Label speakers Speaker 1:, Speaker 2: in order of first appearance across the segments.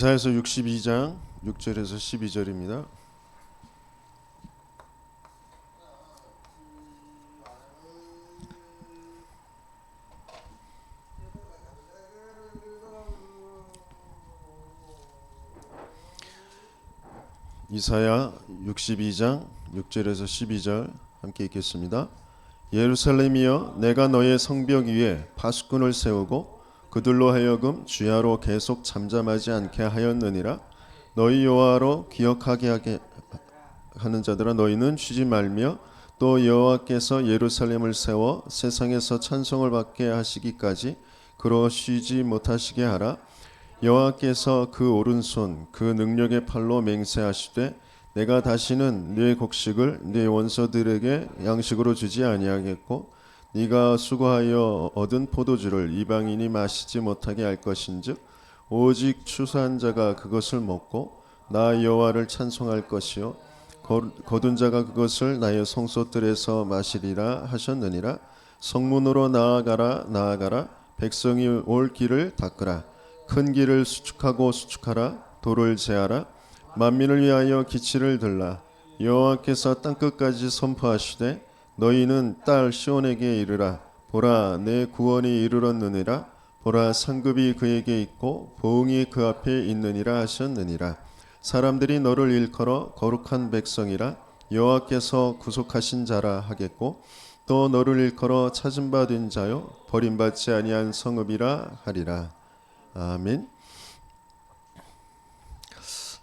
Speaker 1: 이사야서 62장 6절에서 12절입니다. 이사야 62장 6절에서 12절 함께 읽겠습니다. 예루살렘이여, 내가 너의 성벽 위에 파수꾼을 세우고 그들로 하여금 주야로 계속 잠잠하지 않게 하였느니라. 너희 여호와로 기억하게 하는 자들아, 너희는 쉬지 말며 또 여호와께서 예루살렘을 세워 세상에서 찬송을 받게 하시기까지 그로 쉬지 못하시게 하라. 여호와께서 그 오른손 그 능력의 팔로 맹세하시되 내가 다시는 네 곡식을 네 원수들에게 양식으로 주지 아니하겠고 네가 수고하여 얻은 포도주를 이방인이 마시지 못하게 할 것인즉 오직 추수한 자가 그것을 먹고 나 여호와를 찬송할 것이요 거둔 자가 그것을 나의 성소들에서 마시리라 하셨느니라. 성문으로 나아가라 나아가라. 백성이 올 길을 닦으라. 큰 길을 수축하고 수축하라. 도를 제하라. 만민을 위하여 기치를 들라. 여호와께서 땅끝까지 선포하시되 너희는 딸 시온에게 이르라. 보라, 내 구원이 이르렀느니라. 보라, 상급이 그에게 있고 보응이 그 앞에 있느니라 하셨느니라. 사람들이 너를 일컬어 거룩한 백성이라 여호와께서 구속하신 자라 하겠고 또 너를 일컬어 찾은 바 된 자요 버림받지 아니한 성읍이라 하리라. 아멘.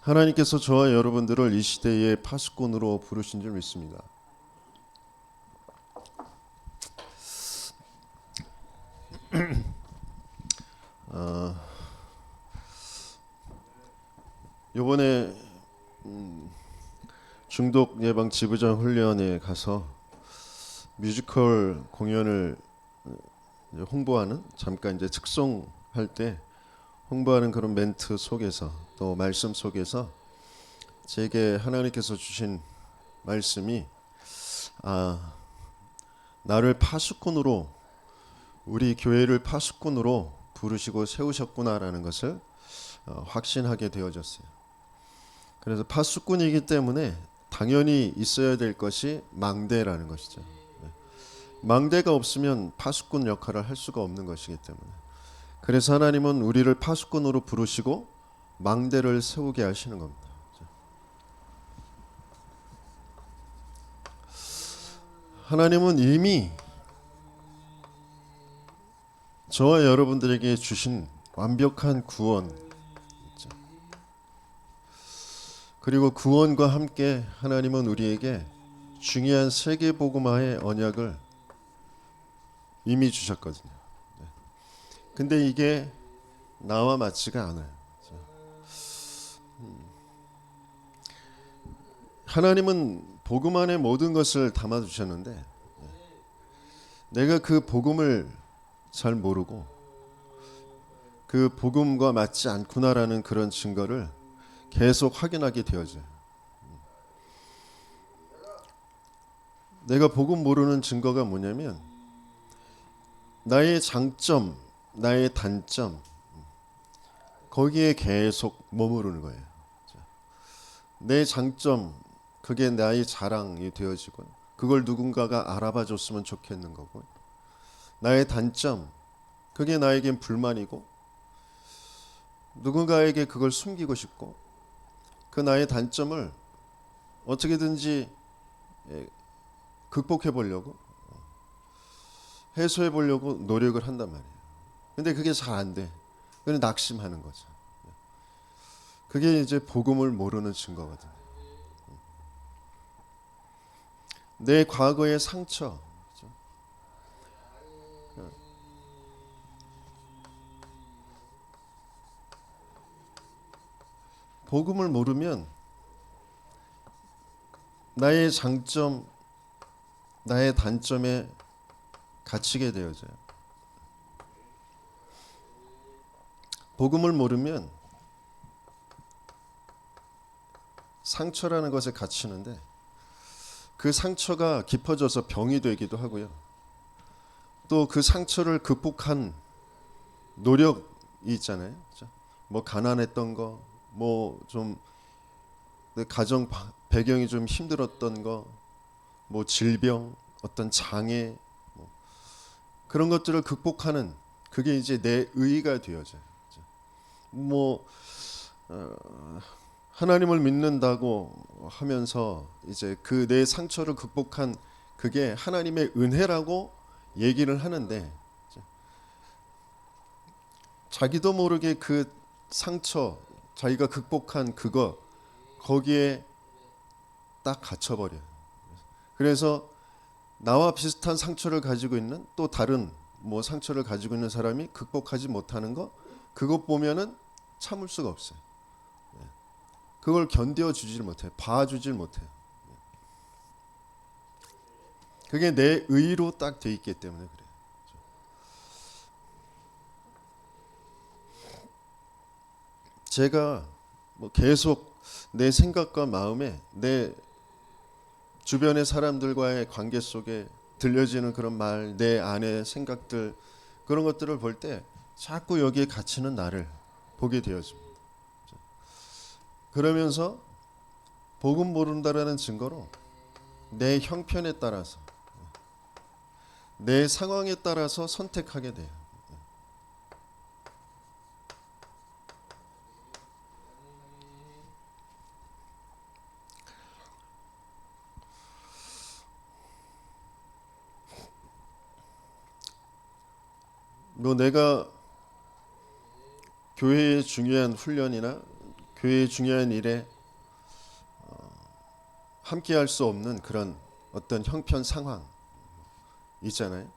Speaker 1: 하나님께서 저와 여러분들을 이 시대의 파수꾼으로 부르신 줄 믿습니다. 요번에 중독 예방 지부장 훈련에 가서 뮤지컬 공연을 홍보하는 잠깐 이제 특송할 때 홍보하는 그런 멘트 속에서 또 말씀 속에서 제게 하나님께서 주신 말씀이 나를 파수꾼으로 우리 교회를 파수꾼으로 부르시고 세우셨구나라는 것을 확신하게 되어졌어요. 그래서 파수꾼이기 때문에 당연히 있어야 될 것이 망대라는 것이죠. 망대가 없으면 파수꾼 역할을 할 수가 없는 것이기 때문에 그래서 하나님은 우리를 파수꾼으로 부르시고 망대를 세우게 하시는 겁니다. 하나님은 이미 저와 여러분들에게 주신 완벽한 구원 그리고 구원과 함께 하나님은 우리에게 중요한 세계복음화의 언약을 이미 주셨거든요. 근데 이게 나와 맞지가 않아요. 하나님은 복음 안에 모든 것을 담아 주셨는데 내가 그 복음을 잘 모르고 그 복음과 맞지 않구나라는 그런 증거를 계속 확인하게 되어져요. 내가 복음 모르는 증거가 뭐냐면 나의 장점, 나의 단점 거기에 계속 머무르는 거예요. 내 장점 그게 나의 자랑이 되어지고 그걸 누군가가 알아봐 줬으면 좋겠는 거고 나의 단점 그게 나에겐 불만이고 누군가에게 그걸 숨기고 싶고 그 나의 단점을 어떻게든지 극복해 보려고 해소해 보려고 노력을 한단 말이에요. 근데 그게 잘 안 돼. 그래서 낙심하는 거죠. 그게 이제 복음을 모르는 증거거든요. 내 과거의 상처 복음을 모르면 나의 장점, 나의 단점에 갇히게 되어져요. 복음을 모르면 상처라는 것에 갇히는데 그 상처가 깊어져서 병이 되기도 하고요. 또 그 상처를 극복한 노력이 있잖아요. 그렇죠? 뭐 가난했던 거, 뭐 좀 내 가정 배경이 좀 힘들었던 거, 뭐 질병, 어떤 장애, 뭐 그런 것들을 극복하는 그게 이제 내 의의가 되어져요. 뭐 하나님을 믿는다고 하면서 이제 그 내 상처를 극복한 그게 하나님의 은혜라고 얘기를 하는데 자기도 모르게 그 상처 자기가 극복한 그거 거기에 딱 갇혀버려요. 그래서 나와 비슷한 상처를 가지고 있는 또 다른 뭐 상처를 가지고 있는 사람이 극복하지 못하는 거 그것 보면은 참을 수가 없어요. 그걸 견뎌주질 못해요. 봐주질 못해요. 그게 내 의로 딱 돼 있기 때문에 그래요. 제가 뭐 계속 내 생각과 마음에 내 주변의 사람들과의 관계 속에 들려지는 그런 말, 내 안의 생각들 그런 것들을 볼 때 자꾸 여기에 갇히는 나를 보게 되어집니다. 그러면서 복음 모른다라는 증거로 내 형편에 따라서 내 상황에 따라서 선택하게 돼요. 뭐 내가 교회의 중요한 훈련이나 교회의 중요한 일에 함께 할 수 없는 그런 어떤 형편 상황 있잖아요.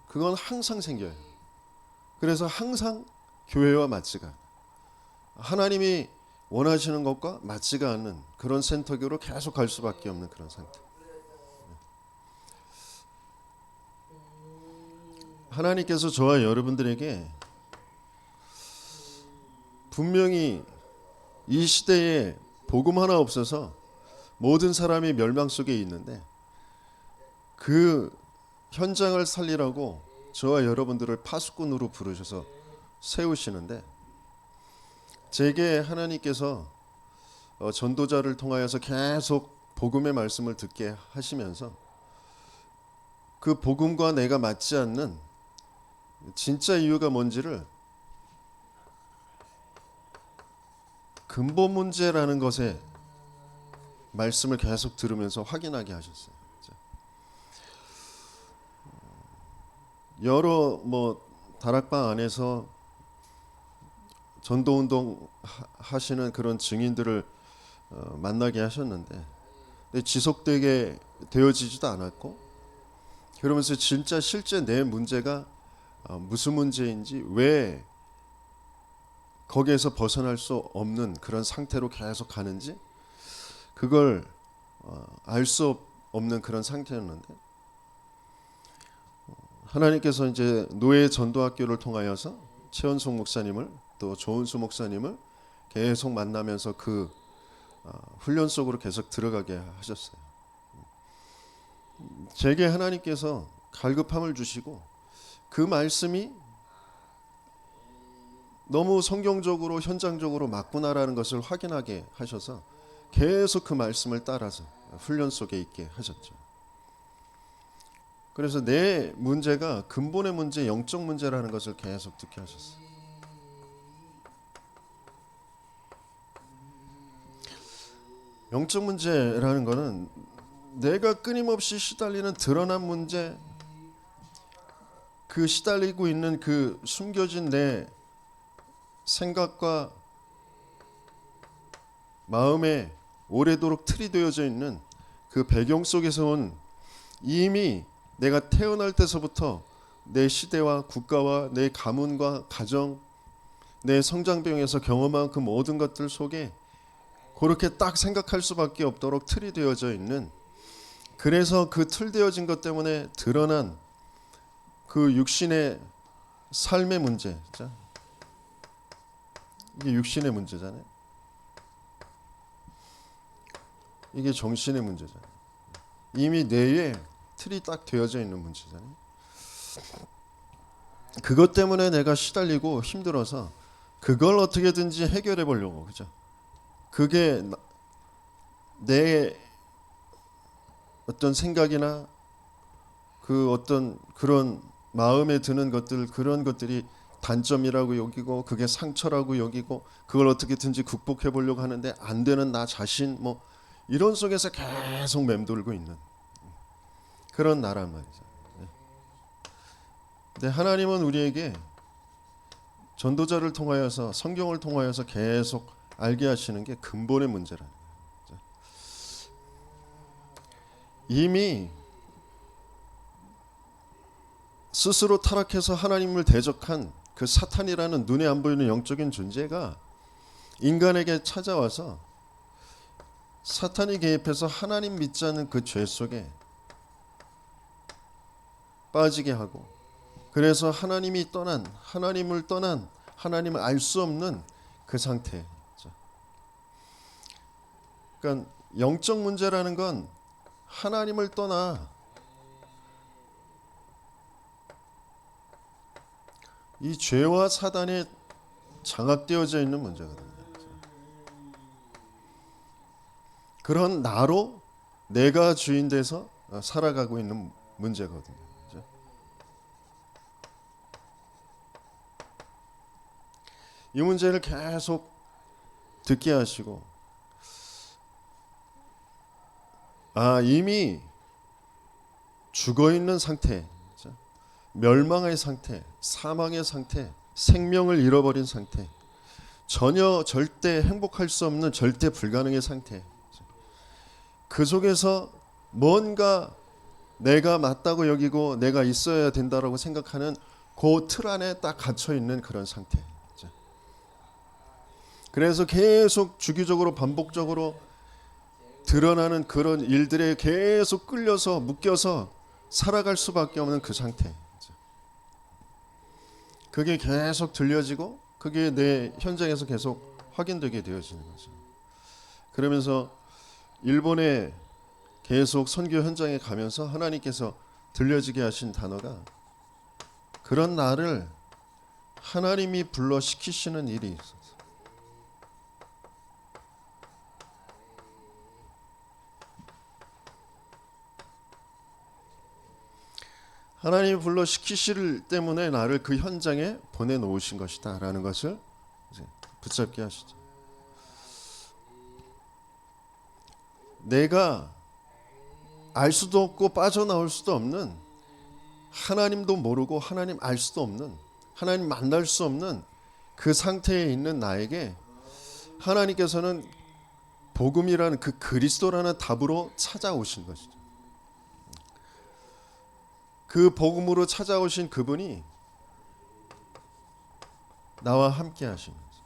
Speaker 1: 그건 항상 생겨요. 그래서 항상 교회와 맞지가 하나님이 원하시는 것과 맞지가 않는 그런 선택으로 계속 갈 수밖에 없는 그런 상태. 하나님께서 저와 여러분들에게 분명히 이 시대에 복음 하나 없어서 모든 사람이 멸망 속에 있는데 그 현장을 살리라고 저와 여러분들을 파수꾼으로 부르셔서 세우시는데 제게 하나님께서 전도자를 통하여서 계속 복음의 말씀을 듣게 하시면서 그 복음과 내가 맞지 않는 진짜 이유가 뭔지를 근본 문제라는 것에 말씀을 계속 들으면서 확인하게 하셨어요. 여러 뭐 다락방 안에서 전도운동 하시는 그런 증인들을 만나게 하셨는데 지속되게 되어지지도 않았고 그러면서 진짜 실제 내 문제가 무슨 문제인지 왜 거기에서 벗어날 수 없는 그런 상태로 계속 가는지 그걸 알 수 없는 그런 상태였는데 하나님께서 이제 노예 전도학교를 통하여서 최원숙 목사님을 또 조은수 목사님을 계속 만나면서 그 훈련 속으로 계속 들어가게 하셨어요. 제게 하나님께서 갈급함을 주시고 그 말씀이 너무 성경적으로 현장적으로 맞구나라는 것을 확인하게 하셔서 계속 그 말씀을 따라서 훈련 속에 있게 하셨죠. 그래서 내 문제가 근본의 문제, 영적 문제라는 것을 계속 듣게 하셨어요. 영적 문제라는 것은 내가 끊임없이 시달리는 드러난 문제, 그 시달리고 있는 그 숨겨진 내 생각과 마음에 오래도록 틀이 되어져 있는 그 배경 속에서 온 이미 내가 태어날 때서부터 내 시대와 국가와 내 가문과 가정, 내 성장병에서 경험한 그 모든 것들 속에 그렇게 딱 생각할 수밖에 없도록 틀이 되어져 있는 그래서 그 틀 되어진 것 때문에 드러난 그 육신의 삶의 문제, 이게 육신의 문제잖아요. 이게 정신의 문제잖아요. 이미 뇌에 틀이 딱 되어져 있는 문제잖아요. 그것 때문에 내가 시달리고 힘들어서 그걸 어떻게든지 해결해 보려고, 그죠? 그게 내 어떤 생각이나 그 어떤 그런 마음에 드는 것들, 그런 것들이 단점이라고 여기고 그게 상처라고 여기고 그걸 어떻게든지 극복해 보려고 하는데 안 되는 나 자신, 뭐 이런 속에서 계속 맴돌고 있는 그런 나란 말이죠. 근데 하나님은 우리에게 전도자를 통하여서, 성경을 통하여서 계속 알게 하시는 게 근본의 문제라는 거죠. 이미 스스로 타락해서 하나님을 대적한 그 사탄이라는 눈에 안 보이는 영적인 존재가 인간에게 찾아와서 사탄이 개입해서 하나님 믿지 않는 그 죄 속에 빠지게 하고, 그래서 하나님을 떠난, 하나님을 알 수 없는 그 상태. 그러니까 영적 문제라는 건 하나님을 떠나 이 죄와 사단에 장악되어져 있는 문제거든요. 그런 나로 내가 주인 돼서 살아가고 있는 문제거든요. 이 문제를 계속 듣게 하시고, 이미 죽어 있는 상태, 멸망의 상태, 사망의 상태, 생명을 잃어버린 상태, 전혀 절대 행복할 수 없는 절대 불가능의 상태, 그 속에서 뭔가 내가 맞다고 여기고 내가 있어야 된다라고 생각하는 그 틀 안에 딱 갇혀 있는 그런 상태. 그래서 계속 주기적으로 반복적으로 드러나는 그런 일들에 계속 끌려서 묶여서 살아갈 수밖에 없는 그 상태. 그게 계속 들려지고 그게 내 현장에서 계속 확인되게 되어지는 거죠. 그러면서 일본에 계속 선교 현장에 가면서 하나님께서 들려지게 하신 단어가, 그런 나를 하나님이 불러 시키시는 일이 있어요. 하나님이 불러 시키실 때문에 나를 그 현장에 보내놓으신 것이다 라는 것을 이제 붙잡게 하시죠. 내가 알 수도 없고 빠져나올 수도 없는, 하나님도 모르고 하나님 알 수도 없는, 하나님 만날 수 없는 그 상태에 있는 나에게 하나님께서는 복음이라는 그 그리스도라는 답으로 찾아오신 것이죠. 그 복음으로 찾아오신 그분이 나와 함께 하신 거죠.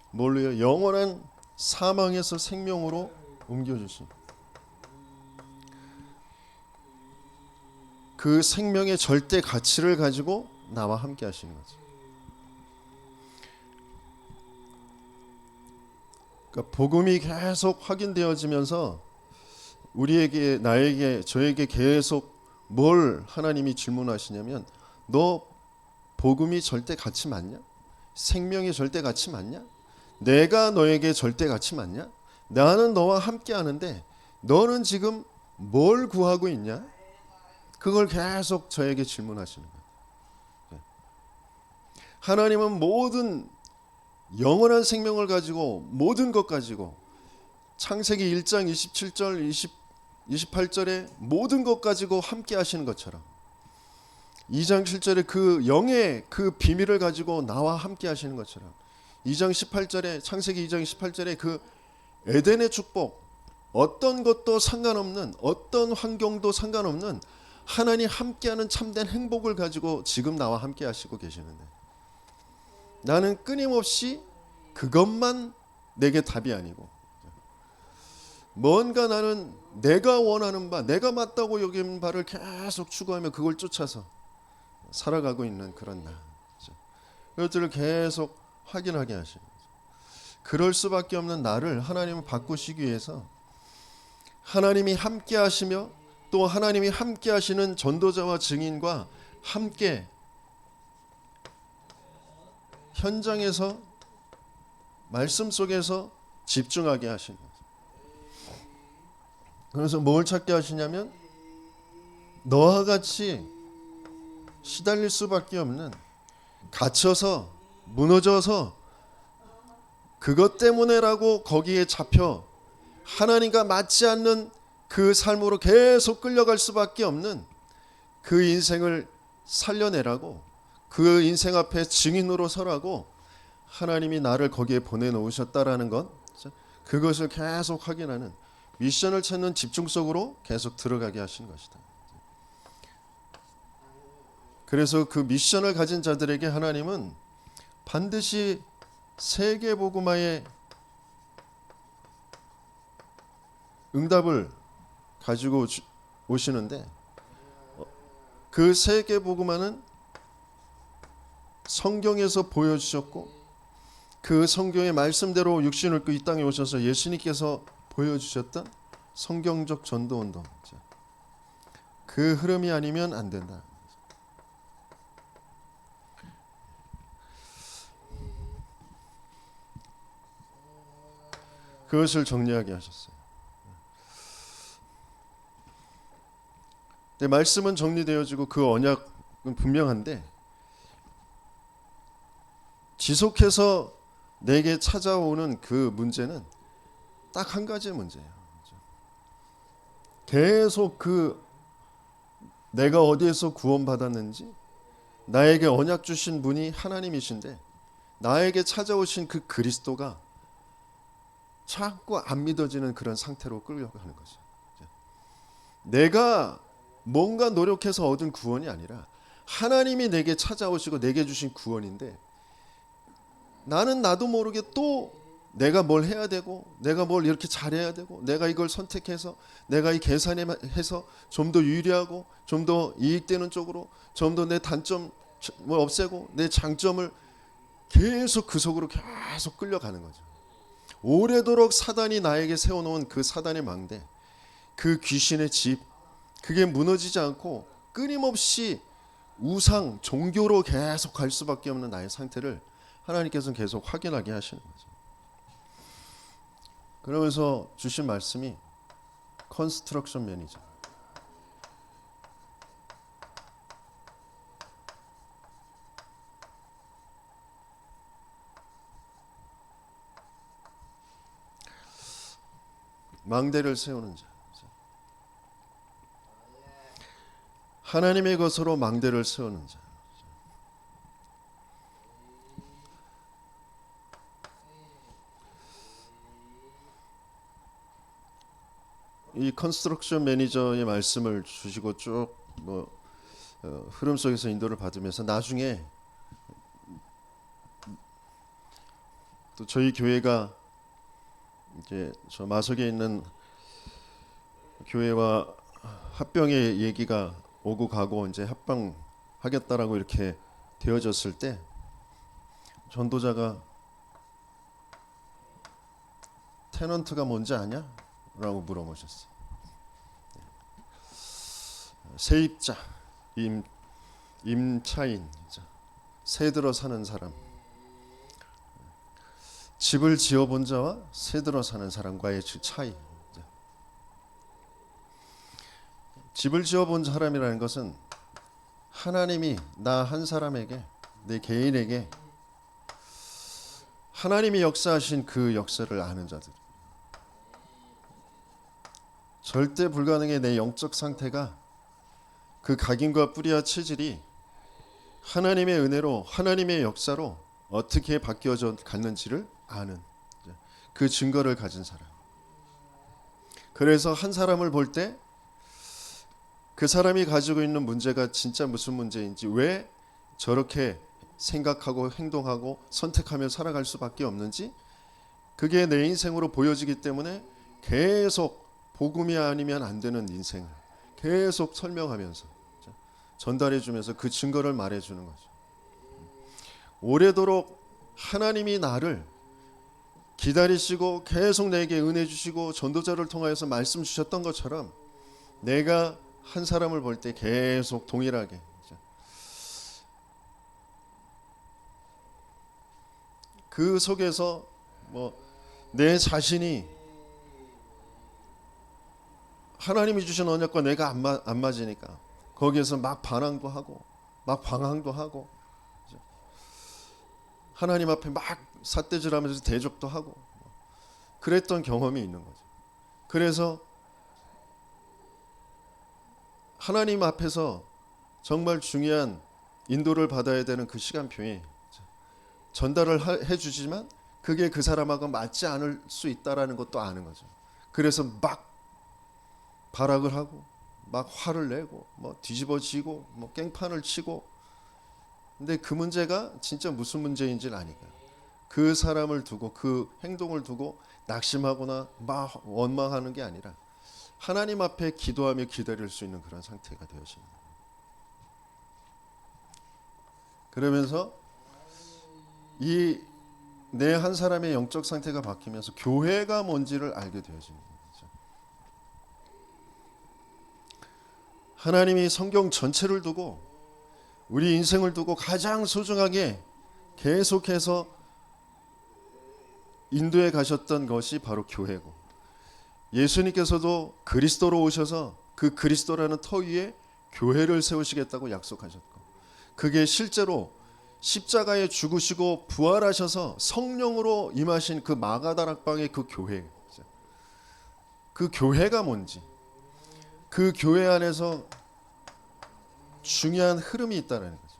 Speaker 1: 뭘로요? 영원한 사망에서 생명으로 옮겨주신 그 생명의 절대 가치를 가지고 나와 함께 하시는 거죠. 그러니까 복음이 계속 확인되어지면서 우리에게, 나에게, 저에게 계속 뭘 하나님이 질문하시냐면, 너 복음이 절대 가치 맞냐? 생명이 절대 가치 맞냐? 내가 너에게 절대 가치 맞냐? 나는 너와 함께 하는데 너는 지금 뭘 구하고 있냐? 그걸 계속 저에게 질문하시는 거예요. 하나님은 모든 영원한 생명을 가지고, 모든 것 가지고, 창세기 1장 27절 28절에 모든 것 가지고 함께 하시는 것처럼 2장 7절에 그 영의 그 비밀을 가지고 나와 함께 하시는 것처럼 2장 18절에, 창세기 2장 18절에 그 에덴의 축복, 어떤 것도 상관없는, 어떤 환경도 상관없는 하나님 함께하는 참된 행복을 가지고 지금 나와 함께 하시고 계시는데, 나는 끊임없이 그것만 내게 답이 아니고, 뭔가 나는 내가 원하는 바, 내가 맞다고 여기는 바를 계속 추구하며 그걸 쫓아서 살아가고 있는 그런 나, 그것들을 계속 확인하게 하시는 거죠. 그럴 수밖에 없는 나를 하나님은 바꾸시기 위해서 하나님이 함께 하시며 또 하나님이 함께 하시는 전도자와 증인과 함께 현장에서 말씀 속에서 집중하게 하시는 거죠. 그래서 뭘 찾게 하시냐면 너와 같이 시달릴 수밖에 없는, 갇혀서 무너져서 그것 때문에라고 거기에 잡혀 하나님과 맞지 않는 그 삶으로 계속 끌려갈 수밖에 없는 그 인생을 살려내라고, 그 인생 앞에 증인으로 서라고 하나님이 나를 거기에 보내놓으셨다라는 것, 그것을 계속 확인하는, 미션을 찾는 집중 속으로 계속 들어가게 하신 것이다. 그래서 그 미션을 가진 자들에게 하나님은 반드시 세계복음화의 응답을 가지고 오시는데, 그 세계복음화는 성경에서 보여주셨고, 그 성경의 말씀대로 육신을 입고 이 땅에 오셔서 예수님께서 보여주셨던 성경적 전도운동, 그 흐름이 아니면 안 된다. 그것을 정리하게 하셨어요. 네, 말씀은 정리되어지고 그 언약은 분명한데, 지속해서 내게 찾아오는 그 문제는 딱 한 가지의 문제예요. 계속 그 내가 어디에서 구원받았는지, 나에게 언약 주신 분이 하나님이신데 나에게 찾아오신 그 그리스도가 자꾸 안 믿어지는 그런 상태로 끌려가는 거죠. 내가 뭔가 노력해서 얻은 구원이 아니라 하나님이 내게 찾아오시고 내게 주신 구원인데, 나는 나도 모르게 또 내가 뭘 해야 되고, 내가 뭘 이렇게 잘해야 되고, 내가 이걸 선택해서, 내가 이 계산해서 좀 더 유리하고 좀 더 이익되는 쪽으로, 좀 더 내 단점 뭐 없애고 내 장점을 계속 그 속으로 계속 끌려가는 거죠. 오래도록 사단이 나에게 세워놓은 그 사단의 망대, 그 귀신의 집, 그게 무너지지 않고 끊임없이 우상, 종교로 계속 갈 수밖에 없는 나의 상태를 하나님께서는 계속 확인하게 하시는 거죠. 그러면서 주신 말씀이 컨스트럭션 매니저. 망대를 세우는 자. 하나님의 것으로 망대를 세우는 자. 이 컨스트럭션 매니저의 말씀을 주시고 쭉 흐름 속에서 인도를 받으면서 나중에 또 저희 교회가 이제 저 마석에 있는 교회와 합병의 얘기가 오고 가고 이제 합방하겠다라고 이렇게 되어졌을 때 전도자가 테넌트가 뭔지 아냐? 라고 물어보셨어요. 세입자, 임차인, 새 들어 사는 사람, 집을 지어본 자와 새 들어 사는 사람과의 차이. 집을 지어본 사람이라는 것은 하나님이 나 한 사람에게, 내 개인에게 하나님이 역사하신 그 역사를 아는 자들. 절대 불가능해. 내 영적 상태가, 그 각인과 뿌리와 체질이 하나님의 은혜로, 하나님의 역사로 어떻게 바뀌어져 갔는지를 아는 그 증거를 가진 사람. 그래서 한 사람을 볼 때 그 사람이 가지고 있는 문제가 진짜 무슨 문제인지, 왜 저렇게 생각하고 행동하고 선택하며 살아갈 수밖에 없는지, 그게 내 인생으로 보여지기 때문에 계속 복음이 아니면 안 되는 인생을 계속 설명하면서 전달해 주면서 그 증거를 말해 주는 거죠. 오래도록 하나님이 나를 기다리시고 계속 내게 은혜 주시고 전도자를 통하여서 말씀 주셨던 것처럼, 내가 한 사람을 볼 때 계속 동일하게 그 속에서 내 자신이 하나님이 주신 언약과 내가 안 맞으니까 거기에서 막 반항도 하고 막 방황도 하고 하나님 앞에 막 삿대질하면서 대적도 하고 그랬던 경험이 있는 거죠. 그래서 하나님 앞에서 정말 중요한 인도를 받아야 되는 그 시간표에 전달을 해주지만 그게 그 사람하고 맞지 않을 수 있다라는 것도 아는 거죠. 그래서 막 발악을 하고 막 화를 내고 뒤집어지고 깽판을 치고, 근데 그 문제가 진짜 무슨 문제인지를 아니까 그 사람을 두고 그 행동을 두고 낙심하거나 막 원망하는 게 아니라 하나님 앞에 기도하며 기다릴 수 있는 그런 상태가 되어지는 거예요. 그러면서 이 내 한 사람의 영적 상태가 바뀌면서 교회가 뭔지를 알게 되어지는 거죠. 하나님이 성경 전체를 두고 우리 인생을 두고 가장 소중하게 계속해서 인도해 가셨던 것이 바로 교회고, 예수님께서도 그리스도로 오셔서 그 그리스도라는 터 위에 교회를 세우시겠다고 약속하셨고, 그게 실제로 십자가에 죽으시고 부활하셔서 성령으로 임하신 그 마가다락방의 그 교회, 그 교회가 뭔지, 그 교회 안에서 중요한 흐름이 있다는 거죠.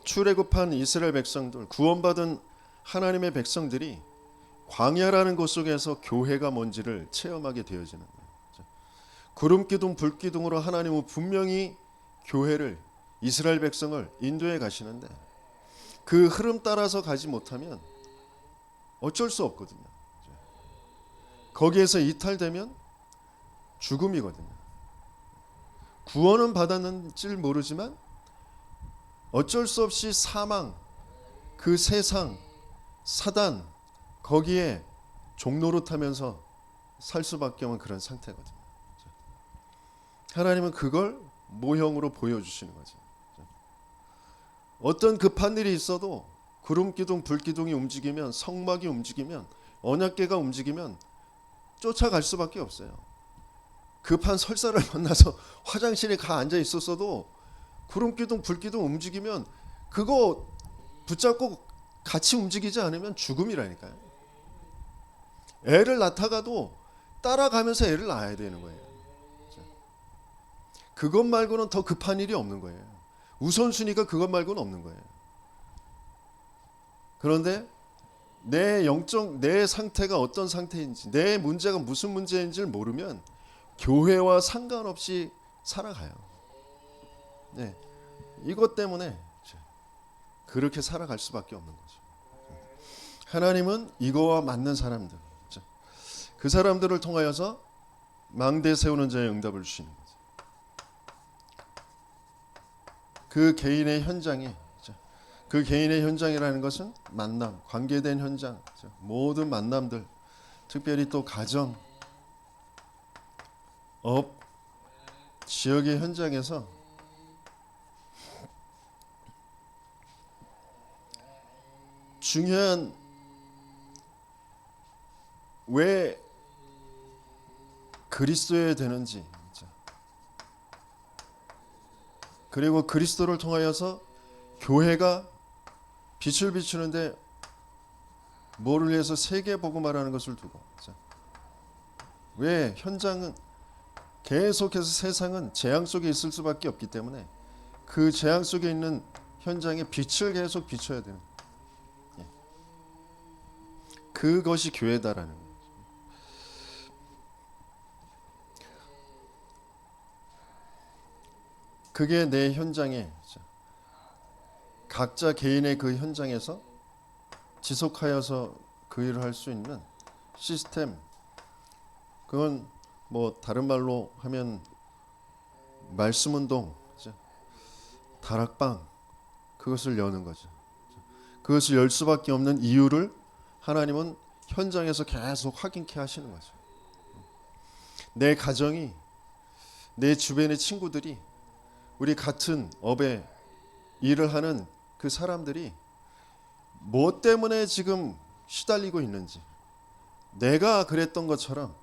Speaker 1: 출애굽한 이스라엘 백성들, 구원받은 하나님의 백성들이 광야라는 곳 속에서 교회가 뭔지를 체험하게 되어지는 거예요. 구름 기둥 불 기둥으로 하나님은 분명히 교회를, 이스라엘 백성을 인도해 가시는데 그 흐름 따라서 가지 못하면 어쩔 수 없거든요. 거기에서 이탈되면 죽음이거든요. 구원은 받았는지 모르지만 어쩔 수 없이 사망, 그 세상, 사단, 거기에 종노릇하면서 살 수밖에 없는 그런 상태거든요. 하나님은 그걸 모형으로 보여주시는 거죠. 어떤 급한 일이 있어도 구름 기둥, 불 기둥이 움직이면, 성막이 움직이면, 언약궤가 움직이면 쫓아갈 수밖에 없어요. 급한 설사를 만나서 화장실에 가 앉아 있었어도 구름 기둥, 불 기둥 움직이면 그거 붙잡고 같이 움직이지 않으면 죽음이라니까요. 애를 낳다가도 따라가면서 애를 낳아야 되는 거예요. 그것 말고는 더 급한 일이 없는 거예요. 우선순위가 그것 말고는 없는 거예요. 그런데 내 상태가 어떤 상태인지, 내 문제가 무슨 문제인지를 모르면 교회와 상관없이 살아가요. 네, 이것 때문에 그렇게 살아갈 수밖에 없는 거죠. 하나님은 이거와 맞는 사람들, 그 사람들을 통하여서 망대 세우는 자의 응답을 주시는 거죠. 그 개인의 현장에, 그 개인의 현장이라는 것은 만남, 관계된 현장, 모든 만남들, 특별히 또 가정, 업, 지역의 현장에서 중요한, 왜 그리스도여야 되는지, 그리고 그리스도를 통하여서 교회가 빛을 비추는데 뭐를 위해서 세계 복음화라는 것을 두고, 왜 현장은 계속해서 세상은 재앙 속에 있을 수밖에 없기 때문에 그 재앙 속에 있는 현장에 빛을 계속 비춰야 되는, 그것이 교회다라는 거예요. 그게 내 현장에, 각자 개인의 그 현장에서 지속하여서 그 일을 할 수 있는 시스템, 그건 다른 말로 하면 말씀운동, 다락방, 그것을 여는 거죠. 그것을 열 수밖에 없는 이유를 하나님은 현장에서 계속 확인케 하시는 거죠. 내 가정이, 내 주변의 친구들이 우리 같은 업에 일을 하는 그 사람들이 뭐 때문에 지금 시달리고 있는지, 내가 그랬던 것처럼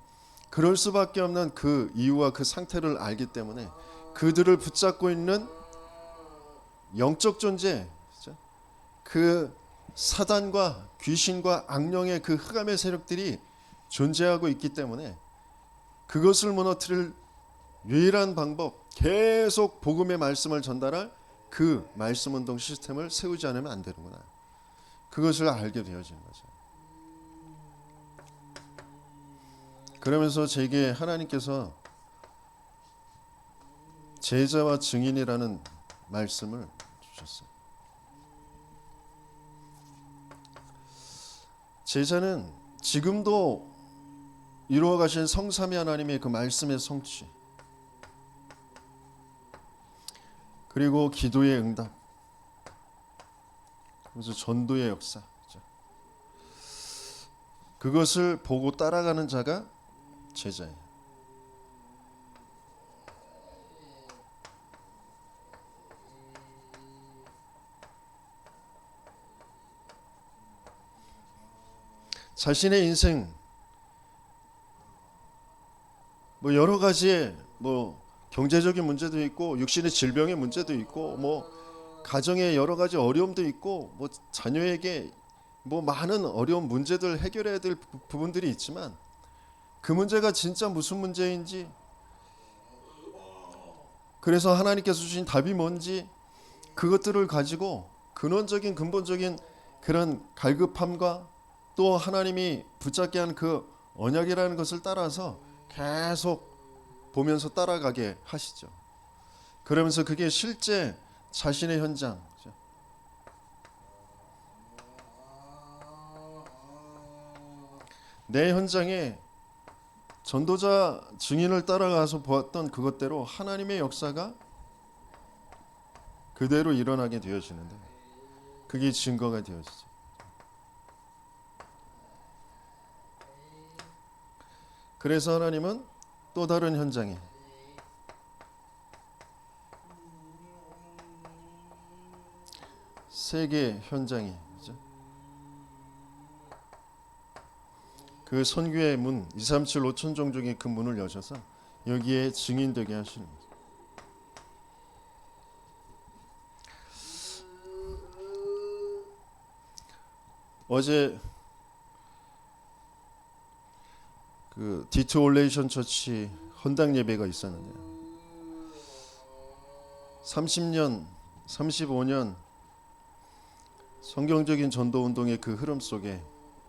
Speaker 1: 그럴 수밖에 없는 그 이유와 그 상태를 알기 때문에 그들을 붙잡고 있는 영적 존재, 그 사단과 귀신과 악령의 그 흑암의 세력들이 존재하고 있기 때문에 그것을 무너뜨릴 유일한 방법, 계속 복음의 말씀을 전달할 그 말씀 운동 시스템을 세우지 않으면 안 되는구나. 그것을 알게 되어지는 거죠. 그러면서 제게 하나님께서 제자와 증인이라는 말씀을 주셨어요. 제자는 지금도 이루어 가신 성삼위 하나님의 그 말씀의 성취, 그리고 기도의 응답, 그래서 전도의 역사, 그것을 보고 따라가는 자가 제자예요. 자신의 인생 뭐 여러 가지의 뭐 경제적인 문제도 있고 육신의 질병의 문제도 있고 뭐 가정의 여러 가지 어려움도 있고 뭐 자녀에게 뭐 많은 어려운 문제들 해결해야 될 부분들이 있지만 그 문제가 진짜 무슨 문제인지, 그래서 하나님께서 주신 답이 뭔지, 그것들을 가지고 근원적인 근본적인 그런 갈급함과 또 하나님이 붙잡게 한 그 언약이라는 것을 따라서 계속 보면서 따라가게 하시죠. 그러면서 그게 실제 자신의 현장, 내 현장에 전도자 증인을 따라가서 보았던 그것대로 하나님의 역사가 그대로 일어나게 되어지는데 그게 증거가 되어지죠. 그래서 하나님은 또 다른 현장에 세계 현장에 그 선교의 문 237 5천 종족의 그 문을 여셔서 여기에 증인되게 하시는 거죠. 어제 그 디트 올레이션 처치 헌당 예배가 있었는데요. 30년, 35년 성경적인 전도 운동의 그 흐름 속에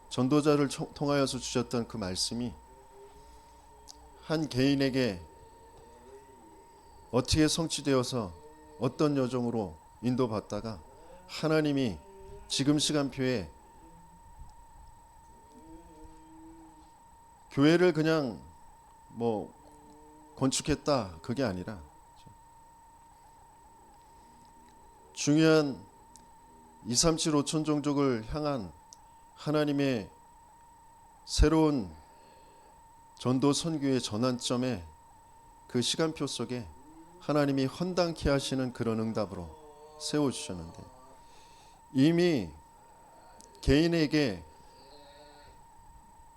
Speaker 1: 전도자를 통하여서 주셨던 그 말씀이 한 개인에게 어떻게 성취되어서 어떤 여정으로 인도받다가 하나님이 지금 시간표에 교회를 그냥 뭐 건축했다, 그게 아니라 중요한 237 5천 종족을 향한 하나님의 새로운 전도 선교의 전환점에 그 시간표 속에 하나님이 헌당케 하시는 그런 응답으로 세워주셨는데, 이미 개인에게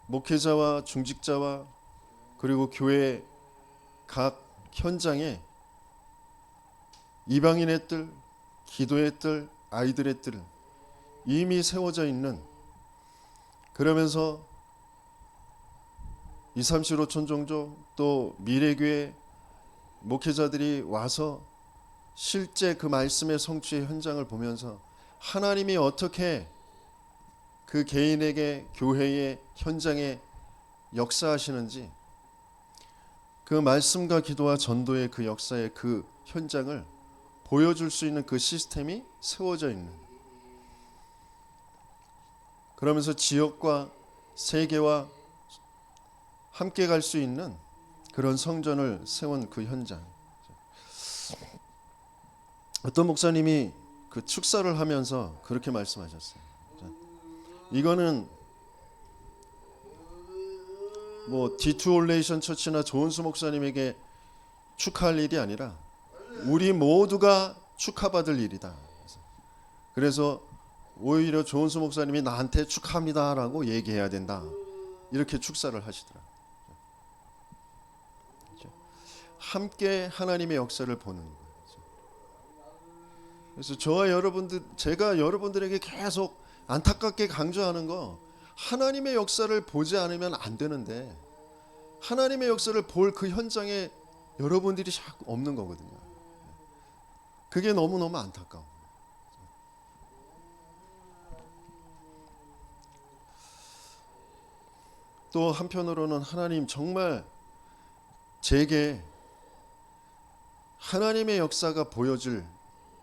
Speaker 1: 목회자와 중직자와 그리고 교회 각 현장에 이방인의 뜰, 기도의 뜰, 아이들의 뜰 이미 세워져 있는, 그러면서 237 5천 종족 또 미래교회 목회자들이 와서 실제 그 말씀의 성취의 현장을 보면서 하나님이 어떻게 그 개인에게 교회의 현장에 역사하시는지, 그 말씀과 기도와 전도의 그 역사의 그 현장을 보여줄 수 있는 그 시스템이 세워져 있는, 그러면서 지역과 세계와 함께 갈 수 있는 그런 성전을 세운 그 현장. 어떤 목사님이 그 축사를 하면서 그렇게 말씀하셨어요. 이거는 뭐 디투 올레이션 처치나 조은수 목사님에게 축하할 일이 아니라 우리 모두가 축하받을 일이다. 그래서 오히려 조은수 목사님이 나한테 축하합니다라고 얘기해야 된다. 이렇게 축사를 하시더라고요. 함께 하나님의 역사를 보는 거예요. 그래서 저와 여러분들, 제가 여러분들에게 계속 안타깝게 강조하는 거, 하나님의 역사를 보지 않으면 안 되는데 하나님의 역사를 볼 그 현장에 여러분들이 자꾸 없는 거거든요. 그게 너무너무 안타까워. 또 한편으로는 하나님 정말 제게 하나님의 역사가 보여줄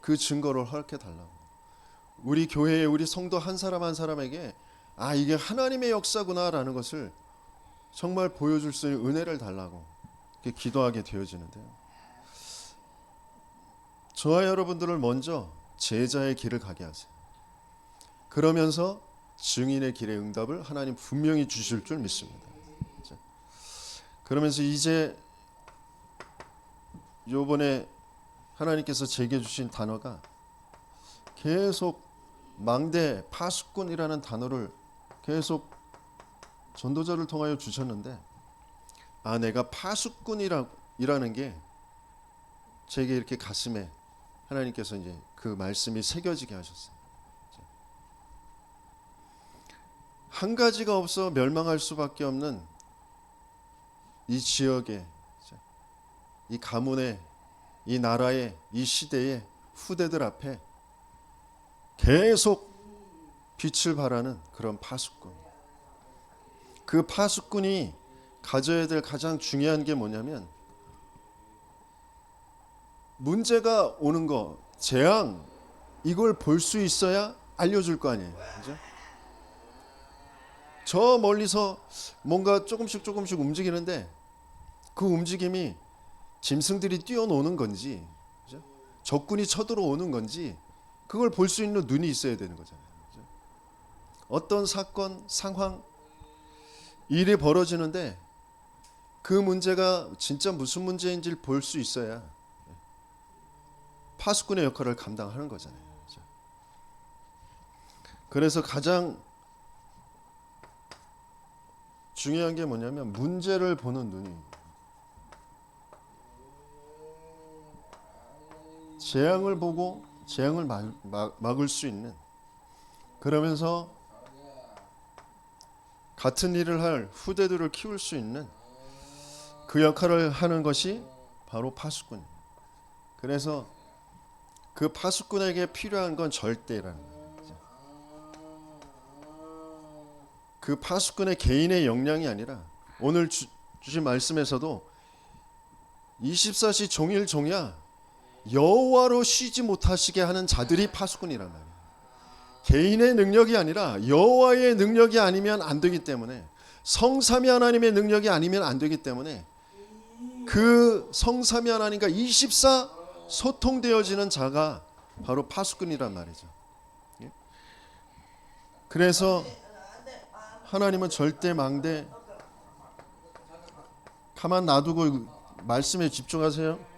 Speaker 1: 그 증거를 허락해 달라고. 우리 교회에 우리 성도 한 사람 한 사람에게 아, 이게 하나님의 역사구나라는 것을 정말 보여줄 수 있는 은혜를 달라고 기도하게 되어지는데요. 저와 여러분들을 먼저 제자의 길을 가게 하세요. 그러면서 증인의 길의 응답을 하나님 분명히 주실 줄 믿습니다. 그러면서 이제 요번에 하나님께서 제게 주신 단어가 계속 망대 파수꾼이라는 단어를 계속 전도자를 통하여 주셨는데, 아, 내가 파수꾼이라는 게 제게 이렇게 가슴에 하나님께서 이제 그 말씀이 새겨지게 하셨어요. 한 가지가 없어 멸망할 수밖에 없는 이 지역에, 이 가문에, 이 나라에, 이 시대의 후대들 앞에 계속 빛을 발하는 그런 파수꾼. 그 파수꾼이 가져야 될 가장 중요한 게 뭐냐면, 문제가 오는 거, 재앙, 이걸 볼 수 있어야 알려줄 거 아니에요. 그죠? 저 멀리서 뭔가 조금씩 움직이는데 그 움직임이 짐승들이 뛰어노는 건지, 그죠? 적군이 쳐들어오는 건지, 그걸 볼 수 있는 눈이 있어야 되는 거잖아요. 그죠? 어떤 사건, 상황, 일이 벌어지는데 그 문제가 진짜 무슨 문제인지를 볼 수 있어야 파수꾼의 역할을 감당하는 거잖아요. 그죠? 그래서 가장 중요한 게 뭐냐면 문제를 보는 눈이, 재앙을 보고 재앙을 막을 수 있는, 그러면서 같은 일을 할 후대들을 키울 수 있는 그 역할을 하는 것이 바로 파수꾼입니다. 그래서 그 파수꾼에게 필요한 건 절대라는 거예요. 그 파수꾼의 개인의 역량이 아니라 오늘 주신 말씀에서도 24시 종일 종야 여호와로 쉬지 못하시게 하는 자들이 파수꾼이란 말이에요. 개인의 능력이 아니라 여호와의 능력이 아니면 안 되기 때문에, 성삼위 하나님의 능력이 아니면 안 되기 때문에 그 성삼위 하나님과 24 소통되어지는 자가 바로 파수꾼이란 말이죠. 그래서 하나님은 절대 망대, 가만 놔두고 말씀에 집중하세요.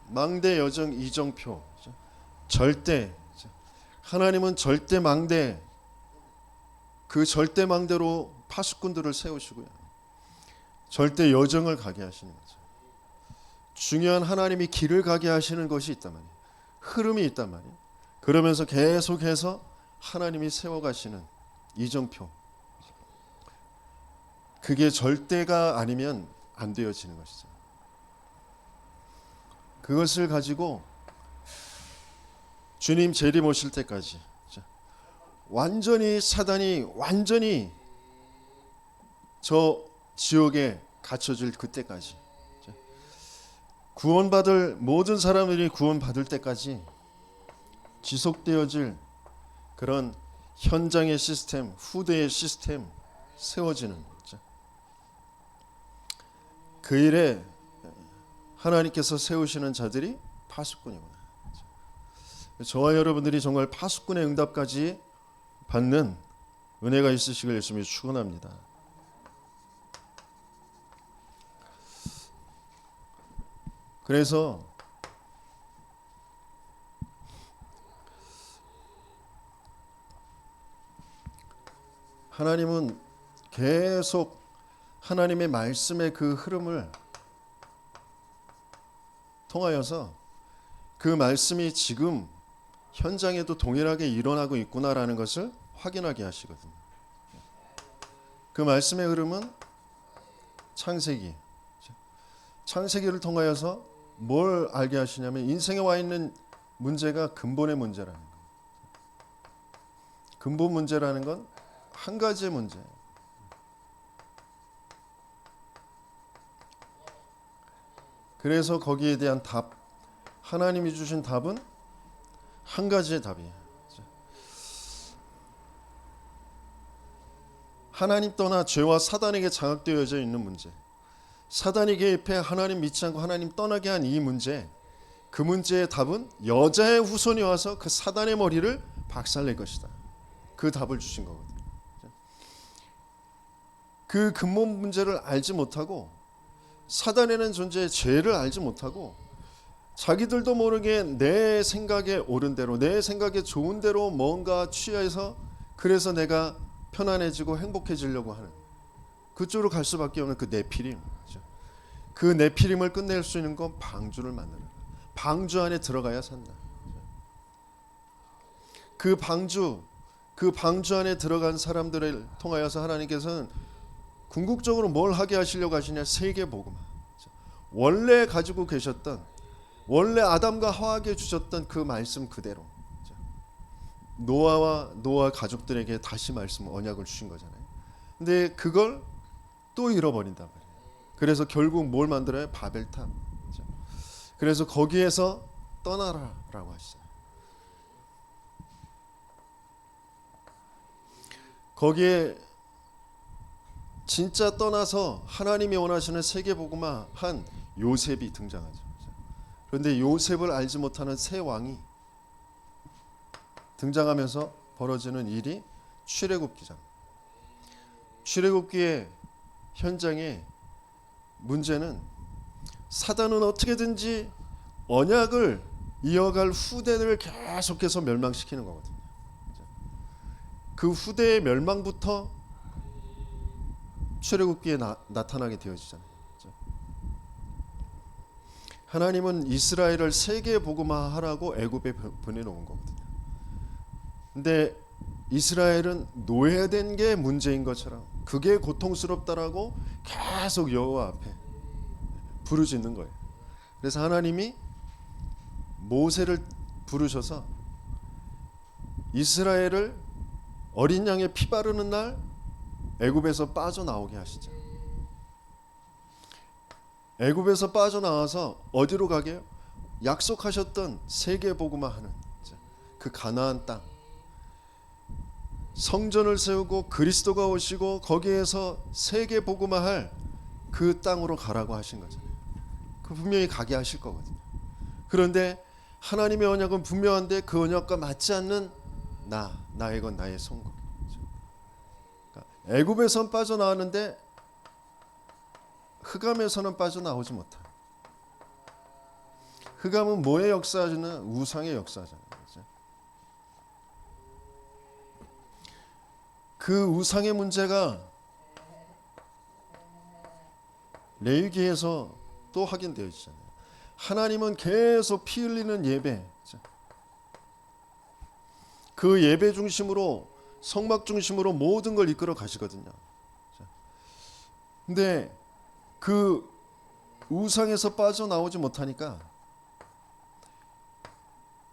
Speaker 1: 망대 여정 이정표, 절대, 하나님은 절대 망대, 그 절대 망대로 파수꾼들을 세우시고요, 절대 여정을 가게 하시는 거죠. 중요한 하나님이 길을 가게 하시는 것이 있단 말이에요. 흐름이 있단 말이에요. 그러면서 계속해서 하나님이 세워가시는 이정표, 그게 절대가 아니면 안 되어지는 것이죠. 그것을 가지고 주님 재림 오실 때까지 완전히 사단이 완전히 저 지옥에 갇혀질 그때까지, 구원받을 모든 사람들이 구원받을 때까지 지속되어질 그런 현장의 시스템, 후대의 시스템 세워지는 거죠. 그 일에 하나님께서 세우시는 자들이 파수꾼이구나. 저와 여러분들이 정말 파수꾼의 응답까지 받는 은혜가 있으시길 예수님이 축원합니다. 그래서 하나님은 계속 하나님의 말씀의 그 흐름을 통하여서 그 말씀이 지금 현장에도 동일하게 일어나고 있구나라는 것을 확인하게 하시거든요. 그 말씀의 흐름은 창세기를 통하여서 뭘 알게 하시냐면 인생에 와 있는 문제가 근본의 문제라는 거예요. 근본 문제라는 건 한 가지의 문제예요. 그래서 거기에 대한 답, 하나님이 주신 답은 한 가지의 답이에요. 하나님 떠나 죄와 사단에게 장악되어져 있는 문제, 사단이 개입해 하나님 믿지 않고 하나님 떠나게 한 이 문제, 그 문제의 답은 여자의 후손이 와서 그 사단의 머리를 박살낼 것이다. 그 답을 주신 거거든요. 그 근본 문제를 알지 못하고 사단에는 존재의 죄를 알지 못하고 자기들도 모르게 내 생각에 옳은 대로, 내 생각에 좋은 대로 뭔가 취해서 그래서 내가 편안해지고 행복해지려고 하는, 그쪽으로 갈 수밖에 없는 그 네피림, 그 네피림을 끝낼 수 있는 건 방주를 만드는 거야. 방주 안에 들어가야 산다. 그 방주 안에 들어간 사람들을 통하여서 하나님께서는 궁극적으로 뭘 하게 하시려고 하시냐? 세계복음. 원래 가지고 계셨던, 원래 아담과 하와에게 주셨던 그 말씀 그대로 노아 가족들에게 다시 말씀 언약을 주신 거잖아요. 근데 그걸 또 잃어버린단 말이에요. 그래서 결국 뭘 만들어요? 바벨탑. 그래서 거기에서 떠나라라고 하시죠. 거기에 진짜 떠나서 하나님이 원하시는 세계복음화 한 요셉이 등장하죠. 그런데 요셉을 알지 못하는 새 왕이 등장하면서 벌어지는 일이 출애굽기잖아요. 출애굽기의 현장에 문제는 사단은 어떻게든지 언약을 이어갈 후대를 계속해서 멸망시키는 거거든요. 그 후대의 멸망부터 출애굽기에 나타나게 되어지잖아요. 하나님은 이스라엘을 세계 복음화하라고 애굽에 보내놓은 거거든요. 근데 이스라엘은 노예된 게 문제인 것처럼 그게 고통스럽다라고 계속 여호와 앞에 부르짖는 거예요. 그래서 하나님이 모세를 부르셔서 이스라엘을 어린 양의 피 바르는 날 애굽에서 빠져나오게 하시죠. 애굽에서 빠져나와서 어디로 가게요? 약속하셨던 세계복음화하는 그 가나안 땅, 성전을 세우고 그리스도가 오시고 거기에서 세계복음화할 그 땅으로 가라고 하신 거잖아요. 그 분명히 가게 하실 거거든요. 그런데 하나님의 언약은 분명한데 그 언약과 맞지 않는 나의 건 나의 선거. 애굽에선 빠져나왔는데 흑암에서는 빠져나오지 못해. 흑암은 뭐의 역사잖아요? 우상의 역사잖아요. 그 우상의 문제가 레위기에서 또 확인되어 있잖아요. 하나님은 계속 피 흘리는 예배, 그 예배 중심으로 성막 중심으로 모든 걸 이끌어 가시거든요. 근데 그 우상에서 빠져나오지 못하니까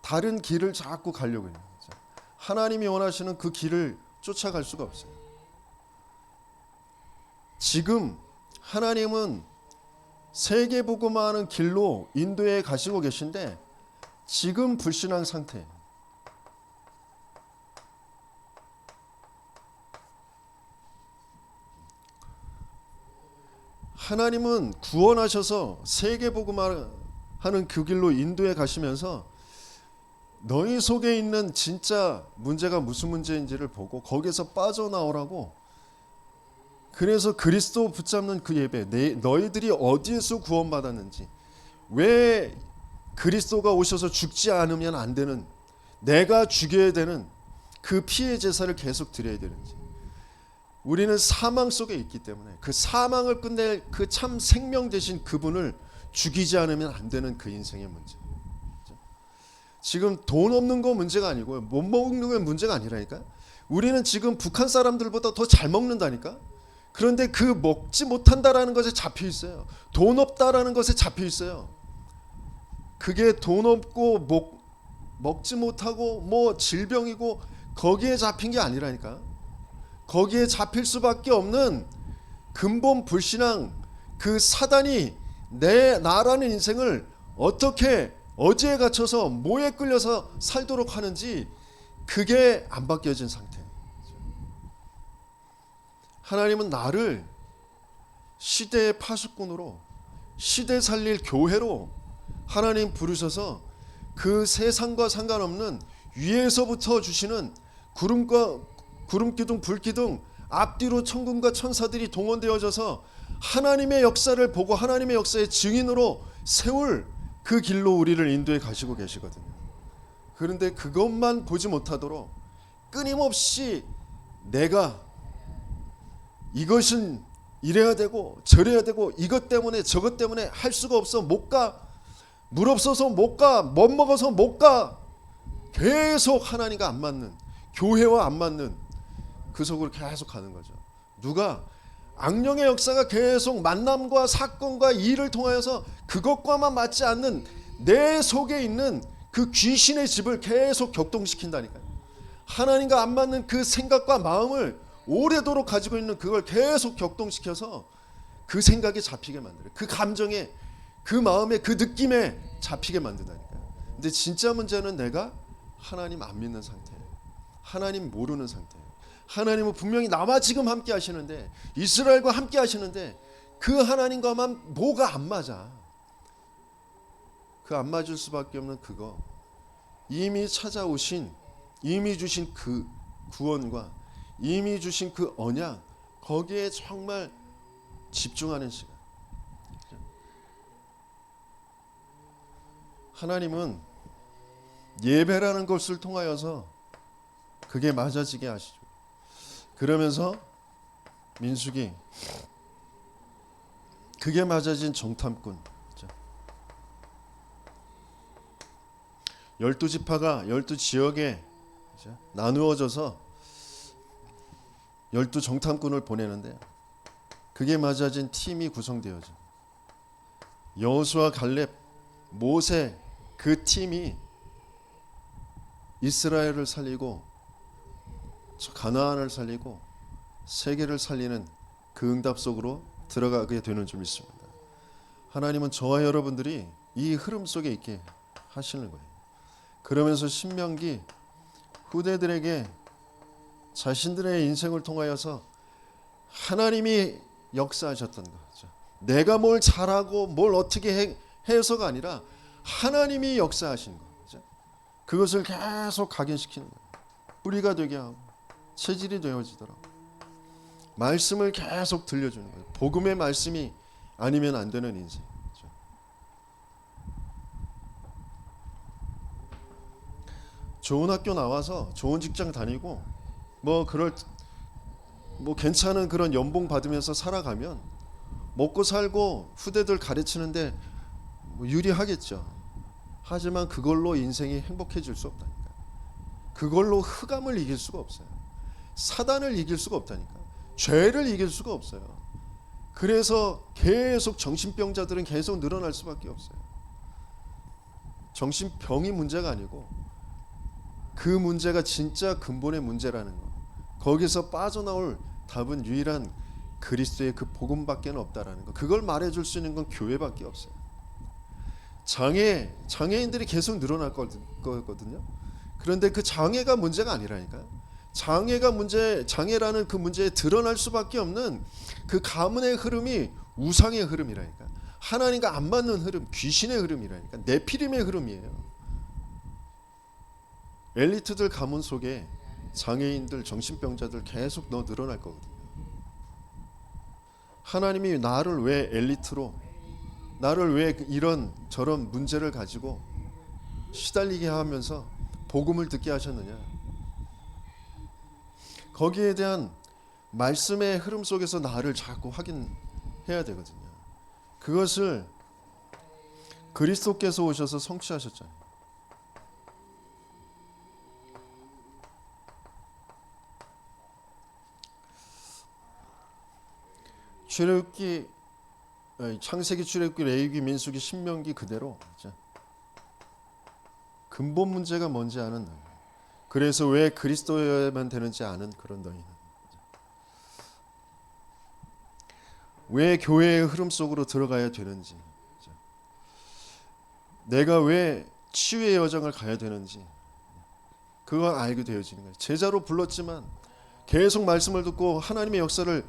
Speaker 1: 다른 길을 자꾸 가려고 해요. 하나님이 원하시는 그 길을 쫓아갈 수가 없어요. 지금 하나님은 세계복음화하는 길로 인도에 가시고 계신데 지금 불신앙 상태예요. 하나님은 구원하셔서 세계복음화하는 그 길로 인도에 가시면서 너희 속에 있는 진짜 문제가 무슨 문제인지를 보고 거기에서 빠져나오라고, 그래서 그리스도 붙잡는 그 예배, 너희들이 어디에서 구원받았는지, 왜 그리스도가 오셔서 죽지 않으면 안 되는, 내가 죽여야 되는 그 피의 제사를 계속 드려야 되는지. 우리는 사망 속에 있기 때문에 그 사망을 끝낼 그 참 생명 되신 그분을 죽이지 않으면 안 되는 그 인생의 문제. 지금 돈 없는 거 문제가 아니고요, 못 먹는 게 문제가 아니라니까. 우리는 지금 북한 사람들보다 더 잘 먹는다니까. 그런데 그 먹지 못한다라는 것에 잡혀 있어요. 돈 없다라는 것에 잡혀 있어요. 그게 돈 없고 먹지 못하고 뭐 질병이고 거기에 잡힌 게 아니라니까. 거기에 잡힐 수밖에 없는 근본 불신앙, 그 사단이 나라는 인생을 어떻게 어디에 갇혀서 뭐에 끌려서 살도록 하는지, 그게 안 바뀌어진 상태. 하나님은 나를 시대의 파수꾼으로, 시대 살릴 교회로 하나님 부르셔서 그 세상과 상관없는 위에서부터 주시는 구름 기둥, 불 기둥, 앞뒤로 천군과 천사들이 동원되어져서 하나님의 역사를 보고 하나님의 역사의 증인으로 세울 그 길로 우리를 인도해 가시고 계시거든요. 그런데 그것만 보지 못하도록 끊임없이 내가 이것은 이래야 되고 저래야 되고 이것 때문에 저것 때문에 할 수가 없어, 못 가, 물 없어서 못 가, 못 먹어서 못 가, 계속 하나님과 안 맞는, 교회와 안 맞는 그 속으로 계속 가는 거죠. 누가? 악령의 역사가 계속 만남과 사건과 일을 통하여서 그것과만 맞지 않는 내 속에 있는 그 귀신의 집을 계속 격동시킨다니까요. 하나님과 안 맞는 그 생각과 마음을 오래도록 가지고 있는 그걸 계속 격동시켜서 그 생각에 잡히게 만들어요. 그 감정에, 그 마음에, 그 느낌에 잡히게 만든다니까요. 근데 진짜 문제는 내가 하나님 안 믿는 상태예요. 하나님 모르는 상태예요. 하나님은 분명히 나와 지금 함께 하시는데, 이스라엘과 함께 하시는데 그 하나님과만 뭐가 안 맞아. 그 안 맞을 수밖에 없는 그거, 이미 찾아오신, 이미 주신 그 구원과 이미 주신 그 언약, 거기에 정말 집중하는 시간. 하나님은 예배라는 것을 통하여서 그게 맞아지게 하시죠. 그러면서 민수기, 그게 맞아진 정탐꾼, 12지파가 12지역에 나누어져서 12정탐꾼을 보내는데, 그게 맞아진 팀이 구성되어져. 여호수아, 갈렙, 모세, 그 팀이 이스라엘을 살리고 가나안을 살리고 세계를 살리는 그 응답 속으로 들어가게 되는 줄 믿습니다. 하나님은 저와 여러분들이 이 흐름 속에 있게 하시는 거예요. 그러면서 신명기 후대들에게 자신들의 인생을 통하여서 하나님이 역사하셨던 거죠. 내가 뭘 잘하고 뭘 어떻게 해서가 아니라 하나님이 역사하신 거죠. 그것을 계속 각인시키는 거예요. 뿌리가 되게 하고 체질이 되어지도록 말씀을 계속 들려주는 거예요. 복음의 말씀이 아니면 안 되는 인생. 좋은 학교 나와서 좋은 직장 다니고 뭐 괜찮은 그런 연봉 받으면서 살아가면 먹고 살고 후대들 가르치는데 유리하겠죠. 하지만 그걸로 인생이 행복해질 수 없다니까. 그걸로 흑암을 이길 수가 없어요. 사단을 이길 수가 없다니까. 죄를 이길 수가 없어요. 그래서 계속 정신병자들은 계속 늘어날 수밖에 없어요. 정신병이 문제가 아니고 그 문제가 진짜 근본의 문제라는 거. 거기서 빠져나올 답은 유일한 그리스도의 그 복음밖에 없다라는 거. 그걸 말해줄 수 있는 건 교회밖에 없어요. 장애인들이 계속 늘어날 거거든요. 그런데 그 장애가 문제가 아니라니까요. 장애라는 그 문제에 드러날 수밖에 없는 그 가문의 흐름이 우상의 흐름이라니까. 하나님과 안 맞는 흐름, 귀신의 흐름이라니까. 네피림의 흐름이에요. 엘리트들 가문 속에 장애인들, 정신병자들 계속 늘어날 거거든요. 하나님이 나를 왜 엘리트로, 나를 왜 이런 저런 문제를 가지고 시달리게 하면서 복음을 듣게 하셨느냐. 거기에 대한 말씀의 흐름 속에서 나를 자꾸 확인해야 되거든요. 그것을 그리스도께서 오셔서 성취하셨잖아요. 출애굽기, 창세기, 출애굽기, 레위기, 민수기, 신명기 그대로 근본 문제가 뭔지 아는 너희. 그래서 왜 그리스도여야만 되는지 아는 그런 너희는. 왜 교회의 흐름 속으로 들어가야 되는지, 내가 왜 치유의 여정을 가야 되는지 그걸 알게 되어지는 거예요. 제자로 불렀지만 계속 말씀을 듣고 하나님의 역사를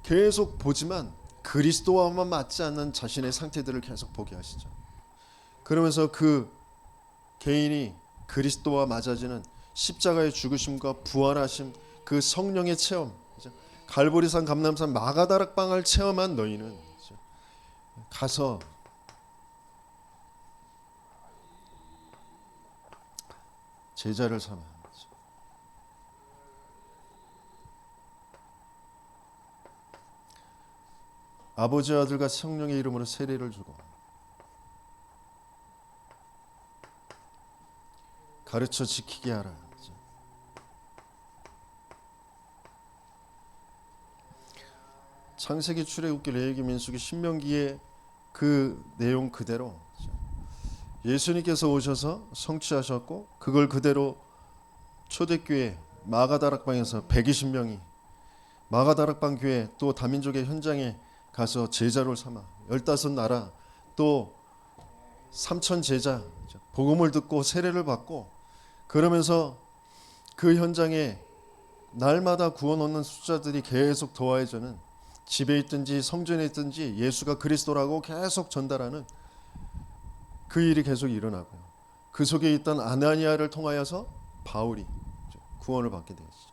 Speaker 1: 계속 보지만 그리스도와만 맞지 않는 자신의 상태들을 계속 보게 하시죠. 그러면서 그 개인이 그리스도와 맞아지는 십자가의 죽으심과 부활하심, 그 성령의 체험, 갈보리산, 감람산, 마가다락방을 체험한 너희는 가서 제자를 삼아 아버지와 아들과 성령의 이름으로 세례를 주고 가르쳐 지키게 하라. 창세기, 출애굽기, 레위기, 민수기, 신명기의 그 내용 그대로 예수님께서 오셔서 성취하셨고 그걸 그대로 초대교회 마가다락방에서 120명이 마가다락방 교회 또 다민족의 현장에 가서 제자로 삼아 15나라 또 3천 제자 복음을 듣고 세례를 받고 그러면서 그 현장에 날마다 구원 얻는 숫자들이 계속 더해져는 집에 있든지 성전에 있든지 예수가 그리스도라고 계속 전달하는 그 일이 계속 일어나고요. 그 속에 있던 아나니아를 통하여서 바울이 구원을 받게 되었죠.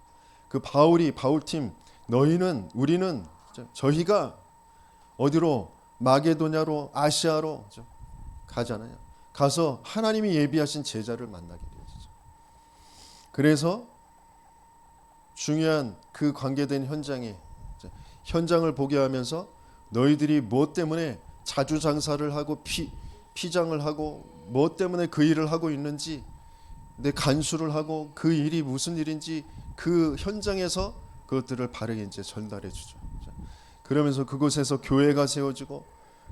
Speaker 1: 그 바울팀 너희는 우리는 저희가 어디로 마게도냐로 아시아로 가잖아요. 가서 하나님이 예비하신 제자를 만나게 되었죠. 그래서 중요한 그 관계된 현장을 보게 하면서 너희들이 뭐 때문에 자주장사를 하고 피장을 하고 뭐 때문에 그 일을 하고 있는지 내 간수를 하고 그 일이 무슨 일인지 그 현장에서 그것들을 바르게 이제 전달해 주죠. 그러면서 그곳에서 교회가 세워지고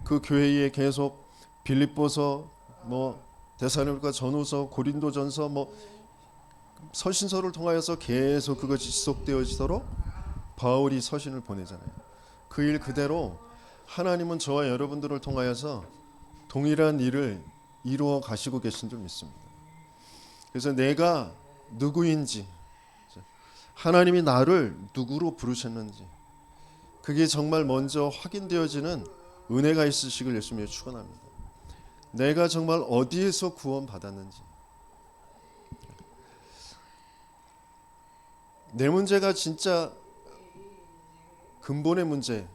Speaker 1: 그 교회에 계속 빌립보서 데살로니가 전후서 고린도전서 서신서를 통하여서 계속 그것이 지속되어지도록 바울이 서신을 보내잖아요. 그 일 그대로 하나님은 저와 여러분들을 통하여서 동일한 일을 이루어 가시고 계신 줄 믿습니다. 그래서 내가 누구인지 하나님이 나를 누구로 부르셨는지 그게 정말 먼저 확인되어지는 은혜가 있으시길 예수님이 축원합니다. 내가 정말 어디에서 구원받았는지 내 문제가 진짜 근본의 문제,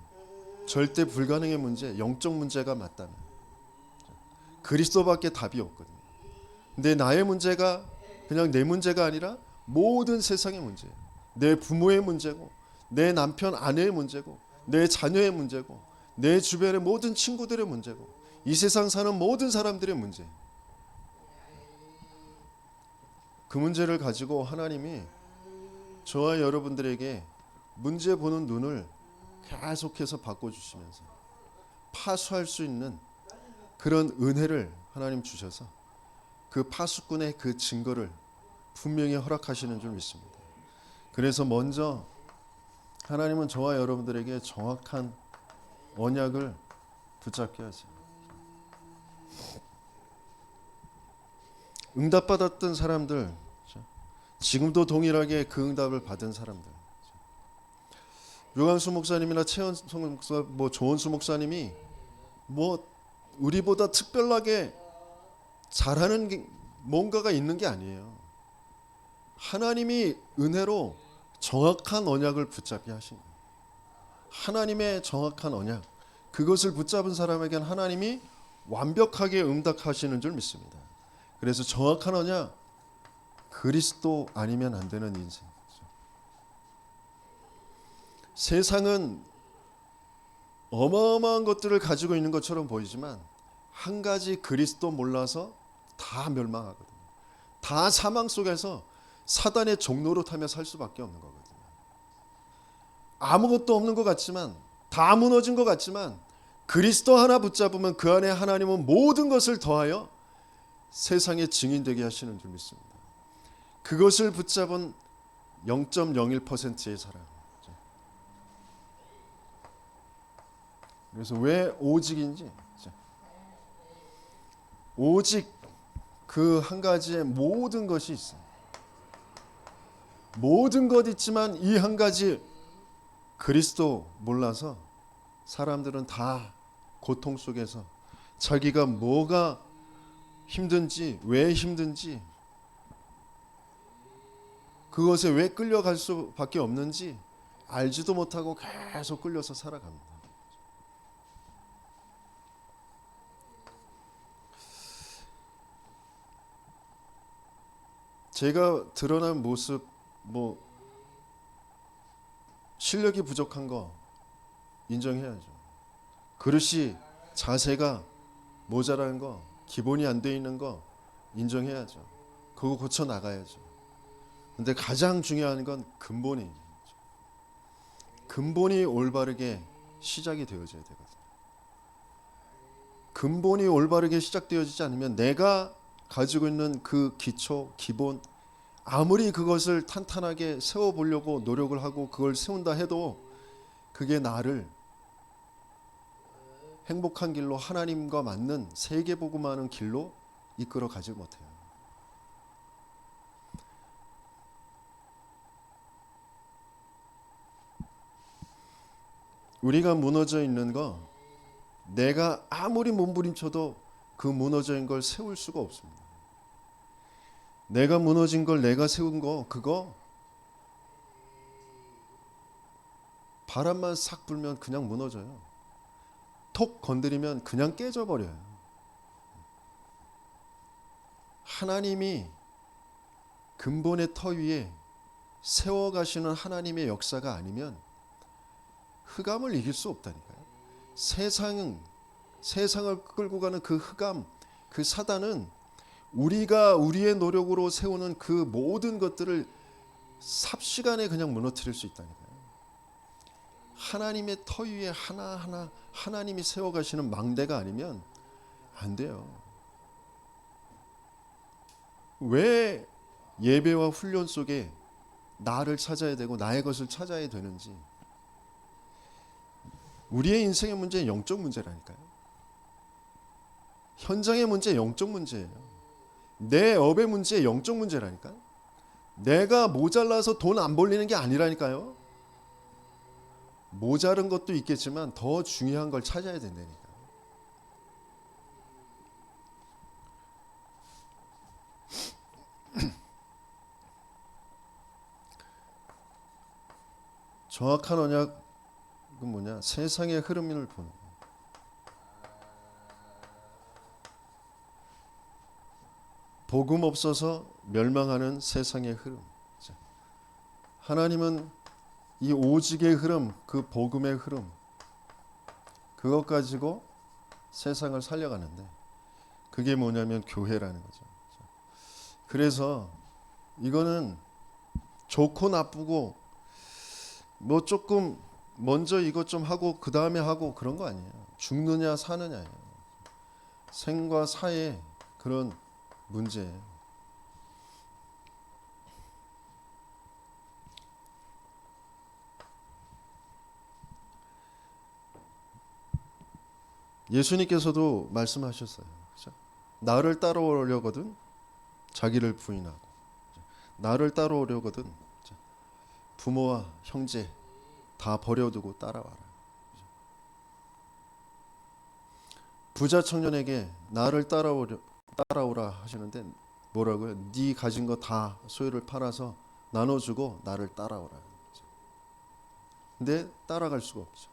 Speaker 1: 절대 불가능의 문제, 영적 문제가 맞다면 그리스도밖에 답이 없거든요. 근데 나의 문제가 그냥 내 문제가 아니라 모든 세상의 문제예요. 내 부모의 문제고 내 남편 아내의 문제고 내 자녀의 문제고 내 주변의 모든 친구들의 문제고 이 세상 사는 모든 사람들의 문제. 그 문제를 가지고 하나님이 저와 여러분들에게 문제 보는 눈을 계속해서 바꿔주시면서 파수할 수 있는 그런 은혜를 하나님 주셔서 그 파수꾼의 그 증거를 분명히 허락하시는 줄 믿습니다. 그래서 먼저 하나님은 저와 여러분들에게 정확한 언약을 붙잡게 하세요. 응답받았던 사람들, 지금도 동일하게 그 응답을 받은 사람들, 류광수 목사님이나 최원성 목사, 조원수 목사님이 우리보다 특별하게 잘하는 게 뭔가가 있는 게 아니에요. 하나님이 은혜로 정확한 언약을 붙잡게 하신 거예요. 하나님의 정확한 언약, 그것을 붙잡은 사람에게는 하나님이 완벽하게 응답하시는 줄 믿습니다. 그래서 정확한 언약, 그리스도 아니면 안 되는 인생. 세상은 어마어마한 것들을 가지고 있는 것처럼 보이지만 한 가지 그리스도 몰라서 다 멸망하거든요. 다 사망 속에서 사단의 종로로 타며 살 수밖에 없는 거거든요. 아무것도 없는 것 같지만, 다 무너진 것 같지만 그리스도 하나 붙잡으면 그 안에 하나님은 모든 것을 더하여 세상의 증인되게 하시는 줄 믿습니다. 그것을 붙잡은 0.01%의 사람. 그래서 왜 오직인지, 오직 그 한 가지에 모든 것이 있어요. 모든 것 있지만 이 한 가지 그리스도 몰라서 사람들은 다 고통 속에서 자기가 뭐가 힘든지, 왜 힘든지, 그것에 왜 끌려갈 수밖에 없는지 알지도 못하고 계속 끌려서 살아갑니다. 제가 드러난 모습, 실력이 부족한 거 인정해야죠. 그릇이, 자세가 모자란 거, 기본이 안 돼 있는 거 인정해야죠. 그거 고쳐 나가야죠. 근데 가장 중요한 건 근본이 올바르게 시작이 되어져야 되거든요. 근본이 올바르게 시작되어지지 않으면 내가 가지고 있는 그 기초, 기본, 아무리 그것을 탄탄하게 세워보려고 노력을 하고 그걸 세운다 해도 그게 나를 행복한 길로, 하나님과 맞는 세계복음하는 길로 이끌어 가지 못해요. 우리가 무너져 있는 거, 내가 아무리 몸부림쳐도 그 무너져 있는 걸 세울 수가 없습니다. 내가 무너진 걸 내가 세운 거, 그거 바람만 싹 불면 그냥 무너져요. 톡 건드리면 그냥 깨져버려요. 하나님이 근본의 터 위에 세워가시는 하나님의 역사가 아니면 흑암을 이길 수 없다니까요. 세상을 끌고 가는 그 흑암, 그 사단은 우리가 우리의 노력으로 세우는 그 모든 것들을 삽시간에 그냥 무너뜨릴 수 있다니까요. 하나님의 터 위에 하나하나 하나님이 세워가시는 망대가 아니면 안 돼요. 왜 예배와 훈련 속에 나를 찾아야 되고 나의 것을 찾아야 되는지. 우리의 인생의 문제는 영적 문제라니까요. 현장의 문제 영적 문제예요. 내 업의 문제 영적 문제라니까. 내가 모자라서 돈 안 벌리는 게 아니라니까요. 모자른 것도 있겠지만 더 중요한 걸 찾아야 된다니까. 정확한 언약은 뭐냐? 세상의 흐름을 보는 거예요. 복음 없어서 멸망하는 세상의 흐름. 하나님은 이 오직의 흐름, 그 복음의 흐름, 그것 가지고 세상을 살려가는데 그게 뭐냐면 교회라는 거죠. 그래서 이거는 좋고 나쁘고 뭐 조금 먼저 이것 좀 하고 그 다음에 하고 그런 거 아니에요. 죽느냐 사느냐예요. 생과 사의 그런 문제예요. 예수님께서도 말씀하셨어요. 그렇죠? 나를 따라오려거든 자기를 부인하고, 나를 따라오려거든 부모와 형제 다 버려두고 따라와라. 부자 청년에게 나를 따라오라 하시는데 뭐라고요? 네 가진 거 다 소유를 팔아서 나눠주고 나를 따라오라. 근데 따라갈 수가 없죠.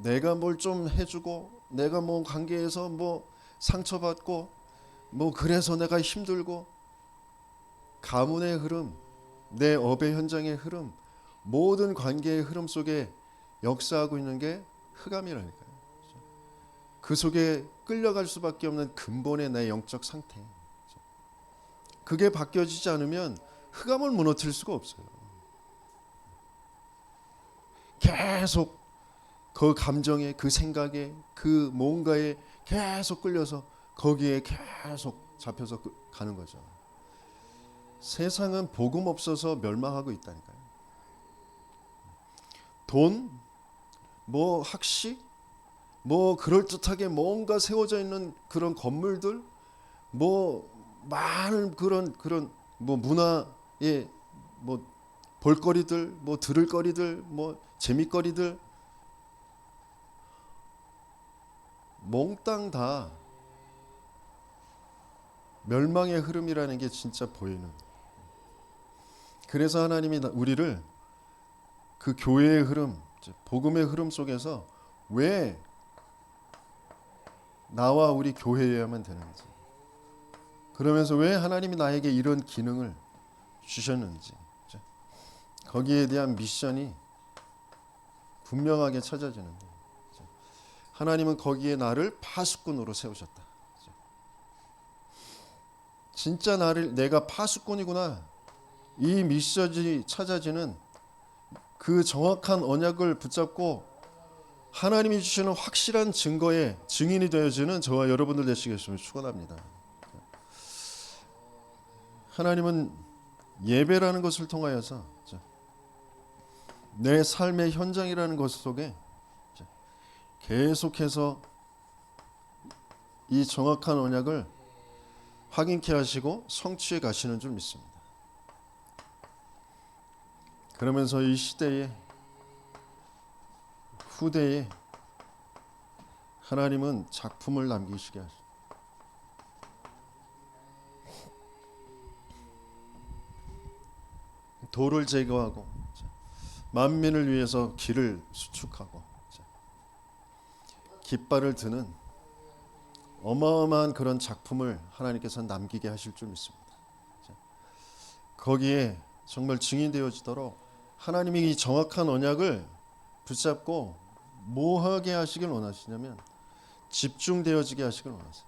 Speaker 1: 내가 뭘 좀 해주고 내가 뭐 관계에서 뭐 상처받고 뭐 그래서 내가 힘들고 가문의 흐름, 내 업의 현장의 흐름, 모든 관계의 흐름 속에 역사하고 있는 게 흑암이라니까요. 그 속에 끌려갈 수밖에 없는 근본의 내 영적 상태. 그게 바뀌어지지 않으면 흑암을 무너뜨릴 수가 없어요. 계속 그 감정에, 그 생각에, 그 뭔가에 계속 끌려서 거기에 계속 잡혀서 가는 거죠. 세상은 복음 없어서 멸망하고 있다니까요. 돈, 뭐 학식, 뭐 그럴듯하게 뭔가 세워져 있는 그런 건물들, 뭐 많은 그런 뭐 문화의 뭐 볼거리들, 뭐 들을 거리들, 뭐 재미거리들 몽땅 다 멸망의 흐름이라는 게 진짜 보이는. 그래서 하나님이 우리를 그 교회의 흐름, 복음의 흐름 속에서 왜 나와 우리 교회여야만 되는지, 그러면서 왜 하나님이 나에게 이런 기능을 주셨는지, 거기에 대한 미션이 분명하게 찾아지는데, 하나님은 거기에 나를 파수꾼으로 세우셨다. 진짜 내가 파수꾼이구나, 이 미션이 찾아지는 그 정확한 언약을 붙잡고 하나님이 주시는 확실한 증거의 증인이 되어지는 저와 여러분들 되시겠음을 축원합니다. 하나님은 예배라는 것을 통하여서 내 삶의 현장이라는 것 속에 계속해서 이 정확한 언약을 확인케 하시고 성취해 가시는 줄 믿습니다. 그러면서 이 시대에, 후대에 하나님은 작품을 남기시게 하십니다. 돌을 제거하고 만민을 위해서 길을 수축하고 깃발을 드는 어마어마한 그런 작품을 하나님께서 남기게 하실 줄 믿습니다. 거기에 정말 증인되어지도록 하나님이 이 정확한 언약을 붙잡고 뭐 하게 하시길 원하시냐면 집중되어지게 하시길 원하세요.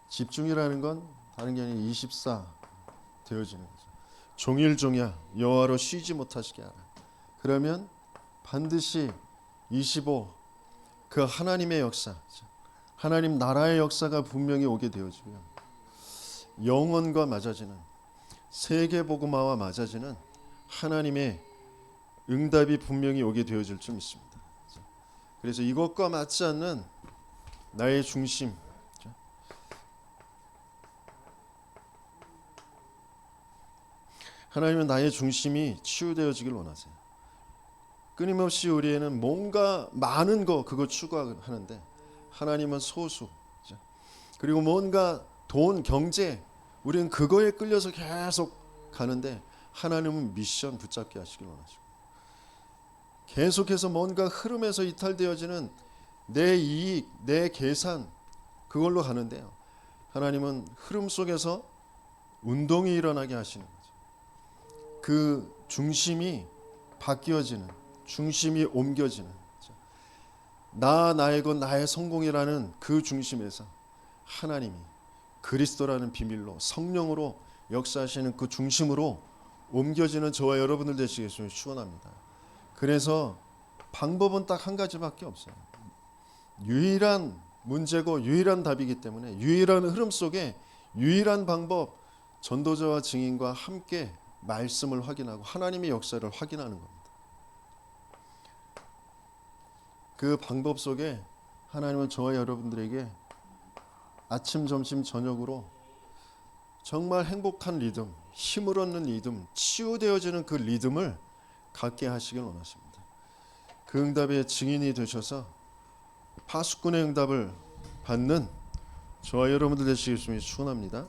Speaker 1: 집중이라는 건 다른 게 아니라 24 되어지는 거죠. 종일종야 여호와로 쉬지 못하시게 하라. 그러면 반드시 25 그 하나님의 역사, 하나님 나라의 역사가 분명히 오게 되어지고요. 영원과 맞아지는, 세계복음화와 맞아지는 하나님의 응답이 분명히 오게 되어질 줄 믿습니다. 그래서 이것과 맞지 않는 나의 중심, 하나님은 나의 중심이 치유되어지길 원하세요. 끊임없이 우리에는 뭔가 많은 거 그거 추구하는데 하나님은 소수, 그리고 뭔가 돈, 경제, 우리는 그거에 끌려서 계속 가는데 하나님은 미션 붙잡게 하시길 원하시고, 계속해서 뭔가 흐름에서 이탈되어지는 내 이익, 내 계산, 그걸로 가는데요. 하나님은 흐름 속에서 운동이 일어나게 하시는 거죠. 그 중심이 바뀌어지는, 중심이 옮겨지는, 나의 것, 나의 성공이라는 그 중심에서 하나님이 그리스도라는 비밀로 성령으로 역사하시는 그 중심으로 옮겨지는 저와 여러분들 되시겠으면 축원합니다. 그래서 방법은 딱 한 가지밖에 없어요. 유일한 문제고 유일한 답이기 때문에 유일한 흐름 속에 유일한 방법, 전도자와 증인과 함께 말씀을 확인하고 하나님의 역사를 확인하는 겁니다. 그 방법 속에 하나님은 저와 여러분들에게 아침, 점심, 저녁으로 정말 행복한 리듬, 힘을 얻는 리듬, 치유되어지는 그 리듬을 갖게 하시길 원하십니다. 그 응답의 증인이 되셔서 파수꾼의 응답을 받는 저와 여러분들 되시겠으면 축원합니다.